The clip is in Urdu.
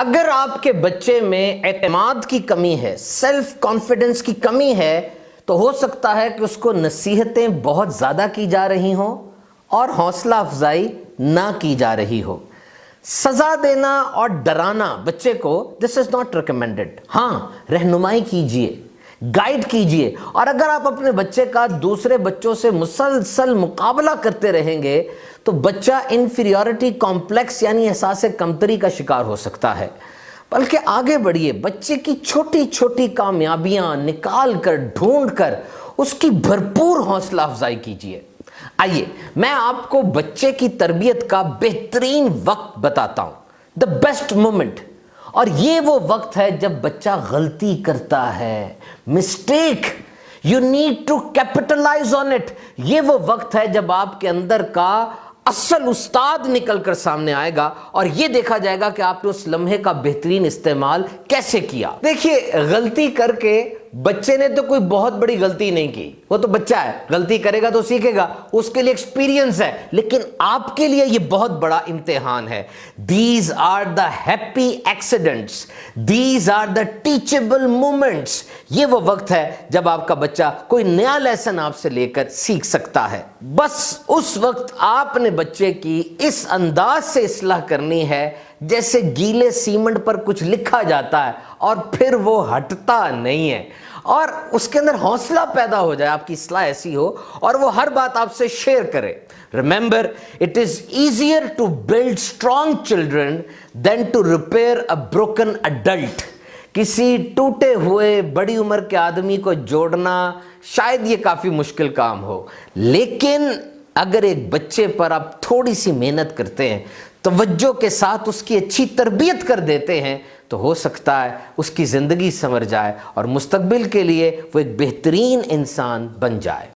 اگر آپ کے بچے میں اعتماد کی کمی ہے، سیلف کانفیڈنس کی کمی ہے، تو ہو سکتا ہے کہ اس کو نصیحتیں بہت زیادہ کی جا رہی ہوں اور حوصلہ افزائی نہ کی جا رہی ہو۔ سزا دینا اور ڈرانا بچے کو دس از ناٹ ریکمینڈڈ۔ ہاں، رہنمائی کیجئے، گائیڈ کیجئے، اور اگر آپ اپنے بچے کا دوسرے بچوں سے مسلسل مقابلہ کرتے رہیں گے تو بچہ انفیریورٹی کمپلیکس یعنی احساس کمتری کا شکار ہو سکتا ہے۔ بلکہ آگے بڑھیے، بچے کی چھوٹی چھوٹی کامیابیاں نکال کر ڈھونڈ کر اس کی بھرپور حوصلہ افزائی کیجئے۔ آئیے میں آپ کو بچے کی تربیت کا بہترین وقت بتاتا ہوں، the best moment۔ اور یہ وہ وقت ہے جب بچہ غلطی کرتا ہے، mistake, you need to capitalize on it۔ یہ وہ وقت ہے جب آپ کے اندر کا اصل استاد نکل کر سامنے آئے گا اور یہ دیکھا جائے گا کہ آپ نے اس لمحے کا بہترین استعمال کیسے کیا۔ دیکھیے، غلطی کر کے بچے نے تو کوئی بہت بڑی غلطی نہیں کی، وہ تو بچہ ہے، غلطی کرے گا تو سیکھے گا، اس کے لیے ایکسپیرینس ہے، لیکن آپ کے لیے یہ بہت بڑا امتحان ہے۔ These are the happy accidents, these are the teachable moments۔ یہ وہ وقت ہے جب آپ کا بچہ کوئی نیا لیسن آپ سے لے کر سیکھ سکتا ہے۔ بس اس وقت آپ نے بچے کی اس انداز سے اصلاح کرنی ہے جیسے گیلے سیمنٹ پر کچھ لکھا جاتا ہے اور پھر وہ ہٹتا نہیں ہے، اور اس کے اندر حوصلہ پیدا ہو جائے، آپ کی اصلاح ایسی ہو اور وہ ہر بات آپ سے شیئر کرے۔ Remember, it is easier to build strong children than to repair a broken adult۔ کسی ٹوٹے ہوئے بڑی عمر کے آدمی کو جوڑنا شاید یہ کافی مشکل کام ہو، لیکن اگر ایک بچے پر آپ تھوڑی سی محنت کرتے ہیں، توجہ کے ساتھ اس کی اچھی تربیت کر دیتے ہیں، تو ہو سکتا ہے اس کی زندگی سنور جائے اور مستقبل کے لیے وہ ایک بہترین انسان بن جائے۔